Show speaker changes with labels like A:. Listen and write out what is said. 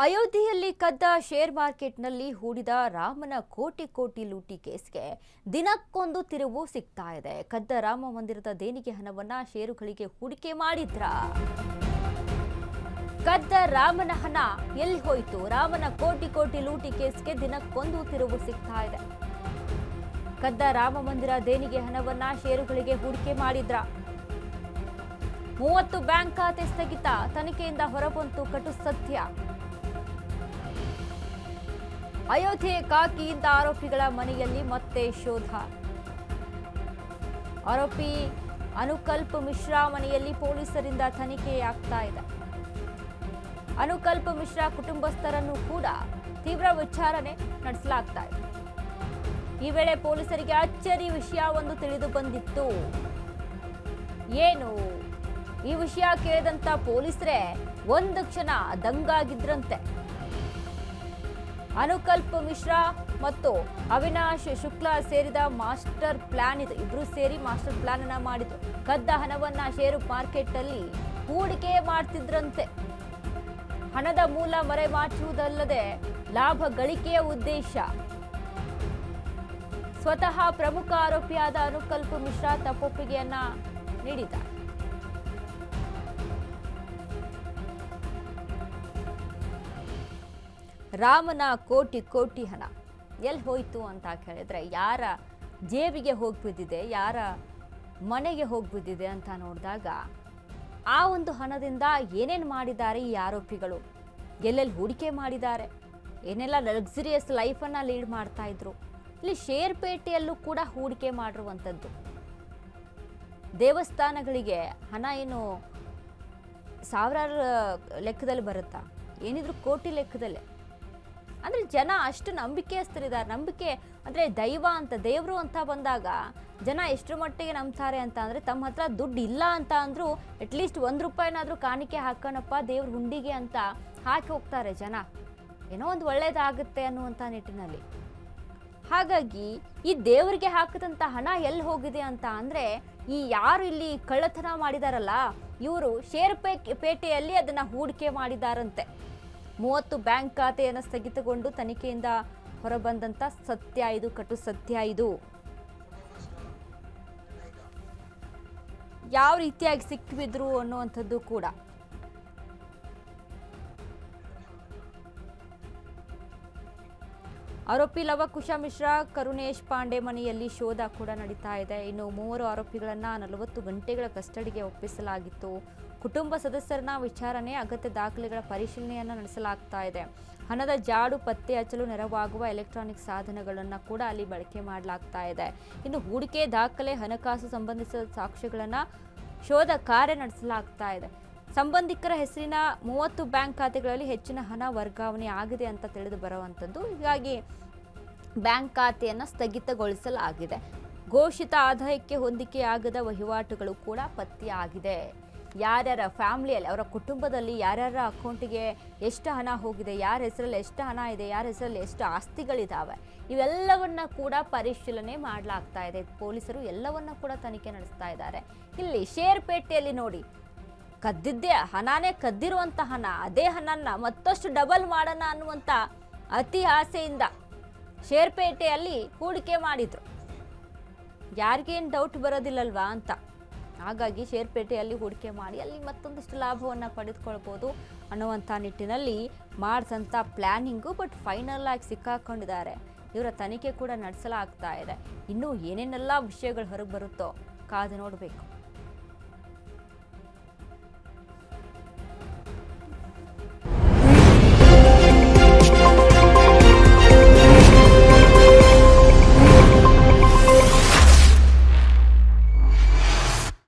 A: ಅಯೋಧ್ಯೆಯಲ್ಲಿ ಕದ್ದ ಶೇರ್ ಮಾರ್ಕೆಟ್ನಲ್ಲಿ ಹೂಡಿದ ರಾಮನ ಕೋಟಿ ಕೋಟಿ ಲೂಟಿ ಕೇಸ್ಗೆ ದಿನಕ್ಕೊಂದು ತಿರುವು ಸಿಗ್ತಾ ಇದೆ. ಕದ್ದ ರಾಮ ಮಂದಿರದ ದೇಣಿಗೆ ಹಣವನ್ನ ಷೇರುಗಳಿಗೆ ಹೂಡಿಕೆ ಮಾಡಿದ್ರ? ಕದ್ದ ರಾಮನ ಹಣ ಎಲ್ಲಿ ಹೋಯಿತು? ರಾಮನ ಕೋಟಿ ಕೋಟಿ ಲೂಟಿ ಕೇಸ್ಗೆ ದಿನಕ್ಕೊಂದು ತಿರುವು ಸಿಗ್ತಾ ಇದೆ. ಕದ್ದ ರಾಮ ಮಂದಿರ ದೇಣಿಗೆ ಹಣವನ್ನ ಷೇರುಗಳಿಗೆ ಹೂಡಿಕೆ ಮಾಡಿದ್ರ? 30 ಬ್ಯಾಂಕ್ ಖಾತೆ ಸ್ಥಗಿತ, ತನಿಖೆಯಿಂದ ಹೊರಬಂತು ಕಟು ಸತ್ಯ. ಅಯೋಧ್ಯೆ ಕಾಕಿಯಿಂದ ಆರೋಪಿಗಳ ಮನೆಯಲ್ಲಿ ಮತ್ತೆ ಶೋಧ. ಆರೋಪಿ ಅನುಕಲ್ಪ ಮಿಶ್ರಾ ಮನೆಯಲ್ಲಿ ಪೊಲೀಸರಿಂದ ತನಿಖೆಯಾಗ್ತಾ ಇದೆ. ಅನುಕಲ್ಪ ಮಿಶ್ರಾ ಕುಟುಂಬಸ್ಥರನ್ನು ಕೂಡ ತೀವ್ರ ವಿಚಾರಣೆ ನಡೆಸಲಾಗ್ತಾ ಇದೆ. ಈ ವೇಳೆ ಪೊಲೀಸರಿಗೆ ಅಚ್ಚರಿ ವಿಷಯವೊಂದು ತಿಳಿದು ಬಂದಿತ್ತು. ಏನು ಈ ವಿಷಯ ಕೇಳಿದಂತ ಪೊಲೀಸರೇ ಒಂದು ಕ್ಷಣ ದಂಗಾಗಿದ್ರಂತೆ. ಅನುಕಲ್ಪ ಮಿಶ್ರಾ ಮತ್ತು ಅವಿನಾಶ್ ಶುಕ್ಲಾ ಸೇರಿದ ಮಾಸ್ಟರ್ ಪ್ಲಾನ್ ಇದು. ಇಬ್ರು ಸೇರಿ ಮಾಸ್ಟರ್ ಪ್ಲಾನ್ ಅನ್ನ ಮಾಡಿದ್ರು. ಕದ್ದ ಹಣವನ್ನ ಷೇರು ಮಾರ್ಕೆಟ್ ಅಲ್ಲಿ ಹೂಡಿಕೆ ಮಾಡ್ತಿದ್ರಂತೆ. ಹಣದ ಮೂಲ ಮರೆಮಾಚುವುದಲ್ಲದೆ ಲಾಭ ಗಳಿಕೆಯ ಉದ್ದೇಶ. ಸ್ವತಃ ಪ್ರಮುಖ ಆರೋಪಿಯಾದ ಅನುಕಲ್ಪ ಮಿಶ್ರಾ ತಪ್ಪೊಪ್ಪಿಗೆಯನ್ನ ನೀಡಿದ್ದಾರೆ. ರಾಮನ ಕೋಟಿ ಕೋಟಿ ಹಣ ಎಲ್ಲಿ ಹೋಯ್ತು ಅಂತ ಕೇಳಿದ್ರೆ ಯಾರ ಜೇಬಿಗೆ ಹೋಗಿ ಬಿದ್ದಿದೆ, ಯಾರ ಮನೆಗೆ ಹೋಗಿ ಬಿದ್ದಿದೆ ಅಂತ ನೋಡಿದಾಗ ಆ ಒಂದು ಹಣದಿಂದ ಏನೇನು ಮಾಡಿದ್ದಾರೆ ಈ ಆರೋಪಿಗಳು, ಎಲ್ಲೆಲ್ಲಿ ಹೂಡಿಕೆ ಮಾಡಿದ್ದಾರೆ, ಏನೆಲ್ಲ ಲಕ್ಸುರಿಯಸ್ ಲೈಫನ್ನು ಲೀಡ್ ಮಾಡ್ತಾ ಇದ್ರು. ಇಲ್ಲಿ ಶೇರ್ಪೇಟೆಯಲ್ಲೂ ಕೂಡ ಹೂಡಿಕೆ ಮಾಡಿರುವಂಥದ್ದು. ದೇವಸ್ಥಾನಗಳಿಗೆ ಹಣ ಏನು ಸಾವಿರಾರು ಲೆಕ್ಕದಲ್ಲಿ ಬರುತ್ತಾ, ಏನಿದ್ರು ಕೋಟಿ ಲೆಕ್ಕದಲ್ಲೇ. ಅಂದರೆ ಜನ ಅಷ್ಟು ನಂಬಿಕೆಯಸ್ಥರಿದ್ದಾರೆ. ನಂಬಿಕೆ ಅಂದರೆ ದೈವ ಅಂತ, ದೇವರು ಅಂತ ಬಂದಾಗ ಜನ ಎಷ್ಟರ ಮಟ್ಟಿಗೆ ನಂಬ್ತಾರೆ ಅಂತ ಅಂದರೆ, ತಮ್ಮ ಹತ್ರ ದುಡ್ಡು ಇಲ್ಲ ಅಂತ ಅಂದರೂ ಅಟ್ಲೀಸ್ಟ್ ₹1 ಕಾಣಿಕೆ ಹಾಕೋಣಪ್ಪ ದೇವ್ರ ಹುಂಡಿಗೆ ಅಂತ ಹಾಕಿ ಹೋಗ್ತಾರೆ ಜನ. ಏನೋ ಒಂದು ಒಳ್ಳೇದಾಗುತ್ತೆ ಅನ್ನುವಂಥ ನಿಟ್ಟಿನಲ್ಲಿ. ಹಾಗಾಗಿ ಈ ದೇವರಿಗೆ ಹಾಕಿದಂಥ ಹಣ ಎಲ್ಲಿ ಹೋಗಿದೆ ಅಂತ ಅಂದರೆ, ಈ ಯಾರು ಇಲ್ಲಿ ಕಳ್ಳತನ ಮಾಡಿದಾರಲ್ಲ ಇವರು ಪೇಟೆಯಲ್ಲಿ ಅದನ್ನು ಹೂಡಿಕೆ ಮಾಡಿದಾರಂತೆ. 30 ಬ್ಯಾಂಕ್ ಖಾತೆಯನ್ನು ಸ್ಥಗಿತಗೊಂಡು ತನಿಖೆಯಿಂದ ಹೊರಬಂದಂತ ಸತ್ಯ ಇದು, ಕಟು ಸತ್ಯ ಇದು. ಯಾವ ರೀತಿಯಾಗಿ ಸಿಕ್ಕಿಬಿದ್ರು ಅನ್ನುವಂಥದ್ದು ಕೂಡ. ಆರೋಪಿ ಲವಕುಶ ಮಿಶ್ರಾ, ಕರುಣೇಶ್ ಪಾಂಡೆ ಮನೆಯಲ್ಲಿ ಶೋಧ ಕೂಡ ನಡೀತಾ ಇದೆ. ಇನ್ನು 3 ಆರೋಪಿಗಳನ್ನ 40 ಗಂಟೆಗಳ ಕಸ್ಟಡಿಗೆ ಒಪ್ಪಿಸಲಾಗಿತ್ತು. ಕುಟುಂಬ ಸದಸ್ಯರನ್ನ ವಿಚಾರಣೆ, ಅಗತ್ಯ ದಾಖಲೆಗಳ ಪರಿಶೀಲನೆಯನ್ನು ನಡೆಸಲಾಗ್ತಾ ಇದೆ. ಹಣದ ಜಾಡು ಪತ್ತೆ ಹಚ್ಚಲು ನೆರವಾಗುವ ಎಲೆಕ್ಟ್ರಾನಿಕ್ ಸಾಧನಗಳನ್ನು ಕೂಡ ಅಲ್ಲಿ ಬಳಕೆ ಮಾಡಲಾಗ್ತಾ ಇದೆ. ಇನ್ನು ಹೂಡಿಕೆ ದಾಖಲೆ, ಹಣಕಾಸು ಸಂಬಂಧಿಸಿದ ಸಾಕ್ಷ್ಯಗಳನ್ನು ಶೋಧ ಕಾರ್ಯ ನಡೆಸಲಾಗ್ತಾ ಇದೆ. ಸಂಬಂಧಿಕರ ಹೆಸರಿನ 30 ಬ್ಯಾಂಕ್ ಖಾತೆಗಳಲ್ಲಿ ಹೆಚ್ಚಿನ ಹಣ ವರ್ಗಾವಣೆ ಆಗಿದೆ ಅಂತ ತಿಳಿದು ಬರುವಂಥದ್ದು. ಹೀಗಾಗಿ ಬ್ಯಾಂಕ್ ಖಾತೆಯನ್ನು ಸ್ಥಗಿತಗೊಳಿಸಲಾಗಿದೆ. ಘೋಷಿತ ಆದಾಯಕ್ಕೆ ಹೊಂದಿಕೆಯಾಗದ ವಹಿವಾಟುಗಳು ಕೂಡ ಪತ್ತೆಯಾಗಿದೆ. ಯಾರ್ಯಾರ ಫ್ಯಾಮಿಲಿಯಲ್ಲಿ, ಅವರ ಕುಟುಂಬದಲ್ಲಿ ಯಾರ್ಯಾರ ಅಕೌಂಟಿಗೆ ಎಷ್ಟು ಹಣ ಹೋಗಿದೆ, ಯಾರ ಹೆಸರಲ್ಲಿ ಎಷ್ಟು ಹಣ ಇದೆ, ಯಾರ ಹೆಸರಲ್ಲಿ ಎಷ್ಟು ಆಸ್ತಿಗಳಿದ್ದಾವೆ, ಇವೆಲ್ಲವನ್ನ ಕೂಡ ಪರಿಶೀಲನೆ ಮಾಡಲಾಗ್ತಾ ಇದೆ. ಪೊಲೀಸರು ಎಲ್ಲವನ್ನ ಕೂಡ ತನಿಖೆ ನಡೆಸ್ತಾ ಇದ್ದಾರೆ. ಇಲ್ಲಿ ಶೇರ್ಪೇಟೆಯಲ್ಲಿ ನೋಡಿ, ಕದ್ದಿದ್ದೇ ಹಣನೇ, ಕದ್ದಿರುವಂಥ ಹಣ, ಅದೇ ಹಣನ ಮತ್ತಷ್ಟು ಡಬಲ್ ಮಾಡೋಣ ಅನ್ನುವಂಥ ಅತಿ ಆಸೆಯಿಂದ ಶೇರ್ಪೇಟೆಯಲ್ಲಿ ಹೂಡಿಕೆ ಮಾಡಿದ್ರು. ಯಾರಿಗೇನು ಡೌಟ್ ಬರೋದಿಲ್ಲಲ್ವಾ ಅಂತ. ಹಾಗಾಗಿ ಶೇರ್ಪೇಟೆಯಲ್ಲಿ ಹೂಡಿಕೆ ಮಾಡಿ ಅಲ್ಲಿ ಮತ್ತೊಂದಿಷ್ಟು ಲಾಭವನ್ನು ಪಡೆದುಕೊಳ್ಬೋದು ಅನ್ನುವಂಥ ನಿಟ್ಟಿನಲ್ಲಿ ಮಾಡಿದಂಥ ಪ್ಲ್ಯಾನಿಂಗು. ಬಟ್ ಫೈನಲ್ ಆಗಿ ಸಿಕ್ಕಾಕೊಂಡಿದ್ದಾರೆ. ಇವರ ತನಿಖೆ ಕೂಡ ನಡೆಸಲಾಗ್ತಾ ಇದೆ. ಇನ್ನೂ ಏನೇನೆಲ್ಲ ವಿಷಯಗಳು ಹೊರಗೆ ಬರುತ್ತೋ ಕಾದು ನೋಡಬೇಕು.